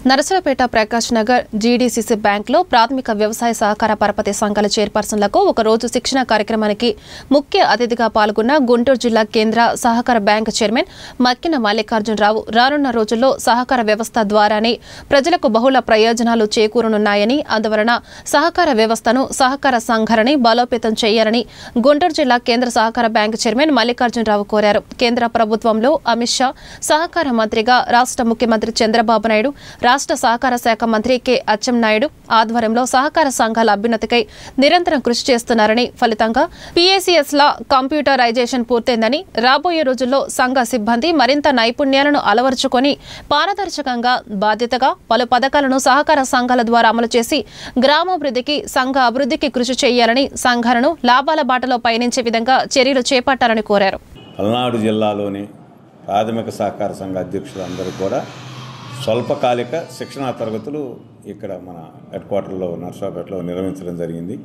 Narasaraopet Prakash Nagar GDCC బ్యాంకులో ప్రాథమిక వ్యవసాయ సహకార పరపతి సంఘాల చైర్పర్సన్లకు ఒక రోజు శిక్షణ కార్యక్రమానికి ముఖ్య అతిథిగా పాల్గొన్న గుంటూరు జిల్లా కేంద్ర సహకార బ్యాంకు చైర్మన్ మక్కిన మల్లికార్జునరావు రానున్న రోజుల్లో సహకార వ్యవస్థ ద్వారానే ప్రజలకు బహుళ ప్రయోజనాలు చేకూరనున్నాయని అందువలన సహకార వ్యవస్థను సహకార సంఘాలని బలోపేతం చేయాలని గుంటూరు జిల్లా కేంద్ర సహకార బ్యాంకు చైర్మన్ మల్లికార్జునరావు కోరారు. కేంద్ర ప్రభుత్వంలో అమిత్ షా సహకార మంత్రిగా రాష్ట్ర ముఖ్యమంత్రి చంద్రబాబు నాయుడు రాష్ట్ర సహకార శాఖ మంత్రి కె అచ్చెన్నాయుడు ఆధ్వర్యంలో సహకార సంఘాల అభ్యున్నతికై నిరంతరం కృషి చేస్తున్నారని ఫలితంగా పీఏసీఎస్ల కంప్యూటరైజేషన్ పూర్తయిందని రాబోయే రోజుల్లో సంఘ సిబ్బంది మరింత నైపుణ్యాలను అలవర్చుకొని పారదర్శకంగా బాధ్యతగా పలు పథకాలను సహకార సంఘాల ద్వారా అమలు చేసి గ్రామాభివృద్ధికి సంఘ అభివృద్ధికి కృషి చేయాలని సంఘాలను లాభాల బాటలో పయనించే విధంగా చర్యలు చేపట్టాలని కోరారు. పల్నాడు జిల్లాలోని ప్రాథమిక సహకార సంఘ అధ్యక్షులందరూ కూడా స్వల్పకాలిక శిక్షణా తరగతులు ఇక్కడ మన హెడ్ క్వార్టర్లో నర్సాపేటలో నిర్వహించడం జరిగింది.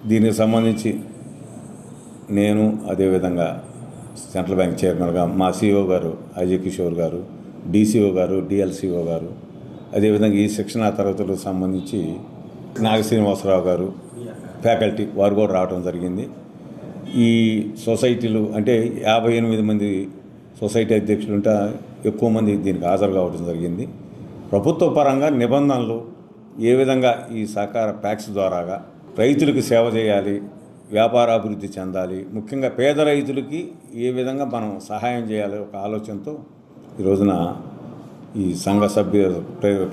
దీనికి సంబంధించి నేను అదేవిధంగా సెంట్రల్ బ్యాంక్ చైర్మన్గా మా సిఇఓ గారు అజయ్ కిషోర్ గారు, డీసీఓ గారు, డిఎల్సిఓ గారు, అదేవిధంగా ఈ శిక్షణా తరగతులకు సంబంధించి నాగ శ్రీనివాసరావు గారు ఫ్యాకల్టీ వారు కూడా రావడం జరిగింది. ఈ సొసైటీలు అంటే 58 మంది సొసైటీ అధ్యక్షులు ఉంటే ఎక్కువ మంది దీనికి హాజరు కావడం జరిగింది. ప్రభుత్వ పరంగా నిబంధనలు ఏ విధంగా ఈ సహకార ప్యాక్స్ ద్వారాగా రైతులకు సేవ చేయాలి, వ్యాపారాభివృద్ధి చెందాలి, ముఖ్యంగా పేద రైతులకి ఏ విధంగా మనం సహాయం చేయాలి ఒక ఆలోచనతో ఈ రోజున ఈ సంఘ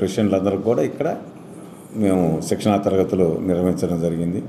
ప్రెసిడెంట్లందరూ కూడా ఇక్కడ మేము శిక్షణా తరగతులు నిర్వహించడం జరిగింది.